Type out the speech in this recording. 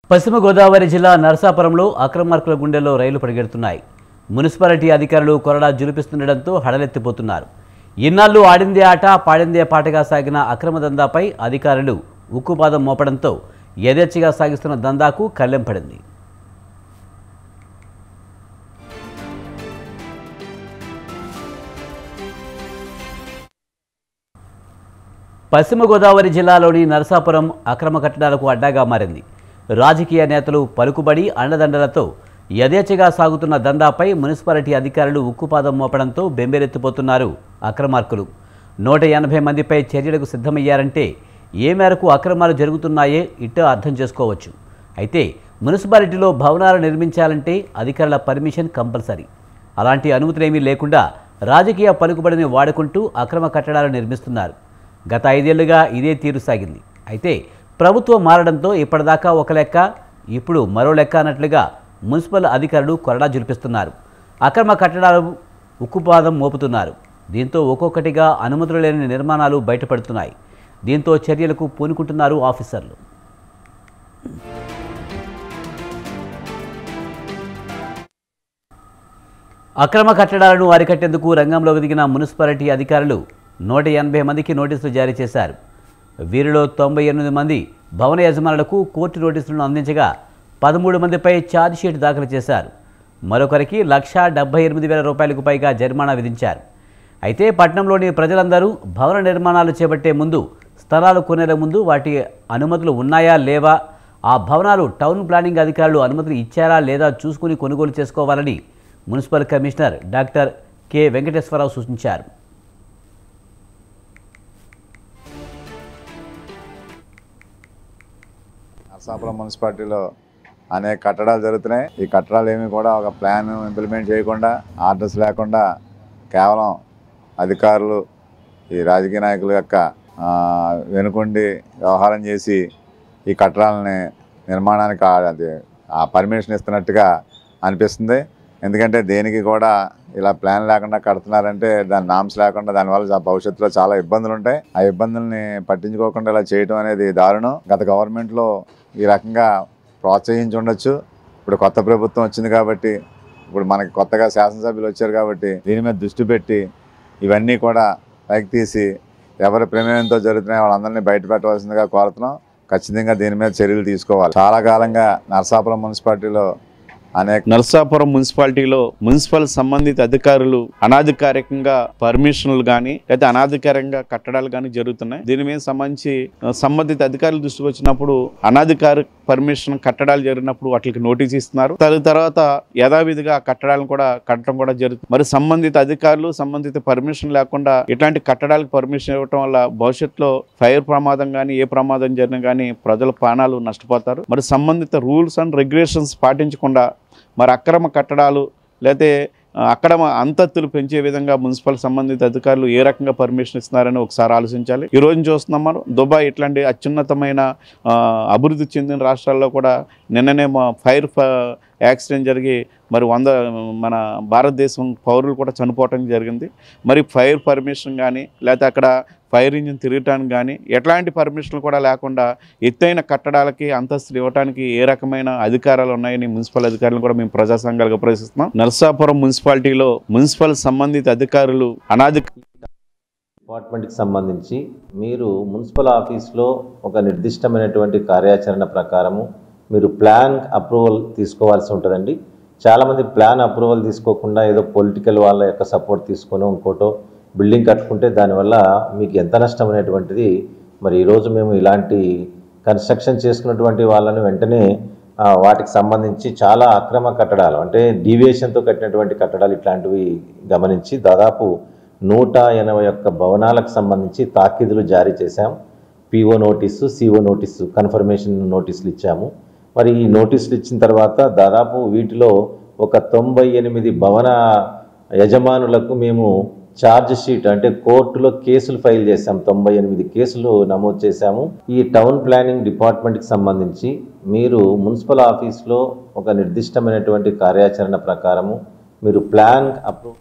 పశ్చిమ గోదావరి జిల్లా నరసాపురంలో అక్రమార్కుల గుండెల్లో రైలు పరిగెడుతున్నాయి. మున్సిపాలిటీ అధికారులు కొరడా జులిపిస్తుండటంతో హడలెత్తిపోతున్నారు. ఇన్నాళ్లు ఆడిందే ఆట పాడిందే పాటగా సాగిన అక్రమ దందాపై అధికారులు ఉక్కుపాదం మోపడంతో యథేచ్ఛగా సాగిస్తున్న దందాకు కళ్లెం పడింది. పశ్చిమ గోదావరి జిల్లాలోని నరసాపురం అక్రమ కట్టడాలకు అడ్డాగా మారింది. రాజకీయ నేతలు పలుకుబడి అండదండలతో యథేచ్ఛగా సాగుతున్న దందాపై మున్సిపాలిటీ అధికారులు ఉక్కుపాదం మోపడంతో బెంబేలెత్తిపోతున్నారు అక్రమార్కులు. 180 మందిపై చర్యలకు సిద్ధమయ్యారంటే ఏ మేరకు అక్రమాలు జరుగుతున్నాయే ఇట్ట అర్థం చేసుకోవచ్చు. అయితే మున్సిపాలిటీలో భవనాలు నిర్మించాలంటే అధికారుల పర్మిషన్ కంపల్సరీ. అలాంటి అనుమతులేమీ లేకుండా రాజకీయ పలుకుబడిని వాడుకుంటూ అక్రమ కట్టడాలు నిర్మిస్తున్నారు. గత 5 ఏళ్లుగా ఇదే తీరు సాగింది. అయితే ప్రభుత్వం మారడంతో ఇప్పటిదాకా ఒక లెక్క, ఇప్పుడు మరో లెక్క అన్నట్లుగా మున్సిపల్ అధికారులు కొరడా జులిపిస్తున్నారు. అక్రమ కట్టడాలు ఉక్కుపాదం మోపుతున్నారు. దీంతో ఒక్కొక్కటిగా అనుమతులు లేని నిర్మాణాలు బయటపడుతున్నాయి. దీంతో చర్యలకు పూనుకుంటున్నారు ఆఫీసర్లు. అక్రమ కట్టడాలను అరికట్టేందుకు రంగంలోకి దిగిన మున్సిపాలిటీ అధికారులు 180 మందికి నోటీసులు జారీ చేశారు. వీరిలో 98 మంది భవన యజమానులకు కోర్టు నోటీసులను అందించగా 13 మందిపై ఛార్జ్షీట్ దాఖలు చేశారు. మరొకరికి ₹1,78,000 పైగా జరిమానా విధించారు. అయితే పట్టణంలోని ప్రజలందరూ భవన నిర్మాణాలు చేపట్టే ముందు, స్థలాలు కొనే ముందు వాటి అనుమతులు ఉన్నాయా లేవా, ఆ భవనాలు టౌన్ ప్లానింగ్ అధికారులు అనుమతులు ఇచ్చారా లేదా చూసుకుని కొనుగోలు చేసుకోవాలని municipal commissioner doctor K Venkateswararao సూచించారు. నరసాపురం మున్సిపాలిటీలో అనేక కట్టడాలు జరుగుతున్నాయి. ఈ కట్టడాలు ఏమి కూడా ఒక ప్లాన్ ఇంప్లిమెంట్ చేయకుండా, ఆర్డర్స్ లేకుండా కేవలం అధికారులు, ఈ రాజకీయ నాయకుల యొక్క వెనుకొండి వ్యవహారం చేసి ఈ కట్టడాలని నిర్మాణానికి ఆ పర్మిషన్ ఇస్తున్నట్టుగా అనిపిస్తుంది. ఎందుకంటే దేనికి కూడా ఇలా ప్లాన్ లేకుండా కడుతున్నారంటే దాని నామ్స్ లేకుండా దానివల్ల భవిష్యత్తులో చాలా ఇబ్బందులు ఉంటాయి. ఆ ఇబ్బందుల్ని పట్టించుకోకుండా ఇలా చేయడం అనేది దారుణం. గత గవర్నమెంట్లో ఈ రకంగా ప్రోత్సహించి ఉండొచ్చు. ఇప్పుడు కొత్త ప్రభుత్వం వచ్చింది కాబట్టి, ఇప్పుడు మనకి కొత్తగా శాసనసభ్యులు వచ్చారు కాబట్టి దీని మీద దృష్టి పెట్టి ఇవన్నీ కూడా పైకి తీసి ఎవరి ప్రమేయంతో జరుగుతున్నాయో వాళ్ళందరినీ బయట పెట్టవలసిందిగా కోరుతున్నాం. ఖచ్చితంగా దీని మీద చర్యలు తీసుకోవాలి. చాలా కాలంగా నరసాపురం మున్సిపాలిటీలో మున్సిపల్ సంబంధిత అధికారులు అనాధికారికంగా పర్మిషన్లు కానీ లేదా అనాధికారికంగా కట్టడాలు కానీ జరుగుతున్నాయి. దీని మీద సంబంధించి సంబంధిత అధికారుల దృష్టికి వచ్చినప్పుడు అనాధికారిక పర్మిషన్ కట్టడాలు జరిగినప్పుడు వాటికి నోటీస్ ఇస్తున్నారు. తర్వాత యథావిధిగా కట్టడాలను కూడా కట్టడం కూడా జరుగుతుంది. మరి సంబంధిత అధికారులు సంబంధిత పర్మిషన్ లేకుండా ఇట్లాంటి కట్టడాలకు పర్మిషన్ ఇవ్వడం వల్ల భవిష్యత్తులో ఫైర్ ప్రమాదం కానీ ఏ ప్రమాదం జరిగినా కానీ ప్రజల ప్రాణాలు నష్టపోతారు. మరి సంబంధిత రూల్స్ అండ్ రెగ్యులేషన్స్ పాటించకుండా మరి అక్రమ కట్టడాలు లేకపోతే అక్రమ అంతస్తులు పెంచే విధంగా మున్సిపల్ సంబంధిత అధికారులు ఏ రకంగా పర్మిషన్ ఇస్తున్నారని ఒకసారి ఆలోచించాలి. ఈ రోజు చూస్తున్నాం మనం దుబాయ్ ఇట్లాంటి అత్యున్నతమైన అభివృద్ధి చెందిన రాష్ట్రాల్లో కూడా నిన్ననే ఫైర్ యాక్సిడెంట్ జరిగి మరి మన భారతదేశం పౌరులు కూడా చనిపోవటం జరిగింది. మరి ఫైర్ పర్మిషన్ కానీ లేకపోతే అక్కడ ఫైర్ ఇంజిన్ తిరగటానికి కానీ ఎట్లాంటి పర్మిషన్లు కూడా లేకుండా ఎత్తైన కట్టడాలకి అంతస్తులు ఇవ్వడానికి ఏ రకమైన అధికారాలు ఉన్నాయని మున్సిపల్ అధికారులు కూడా మేము ప్రజా సంఘాలుగా ప్రశ్నిస్తున్నాం. నరసాపురం మున్సిపాలిటీలో మున్సిపల్ సంబంధిత అధికారులు డిపార్ట్మెంట్కి సంబంధించి మీరు మున్సిపల్ ఆఫీస్లో ఒక నిర్దిష్టమైనటువంటి కార్యాచరణ ప్రకారము మీరు ప్లాన్ అప్రూవల్ తీసుకోవాల్సి ఉంటుందండి. చాలామంది ప్లాన్ అప్రూవల్ తీసుకోకుండా ఏదో పొలిటికల్ వాళ్ళ యొక్క సపోర్ట్ తీసుకొని ఇంకోటో బిల్డింగ్ కట్టుకుంటే దానివల్ల మీకు ఎంత నష్టం అనేటువంటిది మరి ఈరోజు మేము ఇలాంటి కన్స్ట్రక్షన్ చేసుకున్నటువంటి వాళ్ళని వెంటనే వాటికి సంబంధించి చాలా అక్రమ కట్టడాలు అంటే డీవియేషన్తో కట్టినటువంటి కట్టడాలు ఇట్లాంటివి గమనించి దాదాపు 181 భవనాలకు సంబంధించి తాకీదులు జారీ చేశాం. PO notice, CO notice, confirmation నోటీసులు ఇచ్చాము. మరి ఈ నోటీసులు ఇచ్చిన తర్వాత దాదాపు వీటిలో ఒక 98 భవన యజమానులకు మేము ఛార్జ్ షీట్ అంటే కోర్టులో కేసులు ఫైల్ చేశాం. 98 కేసులు నమోదు చేశాము. ఈ టౌన్ ప్లానింగ్ డిపార్ట్మెంట్కి సంబంధించి మీరు మున్సిపల్ ఆఫీస్లో ఒక నిర్దిష్టమైనటువంటి కార్యాచరణ ప్రకారము మీరు ప్లాన్ అప్రూవ్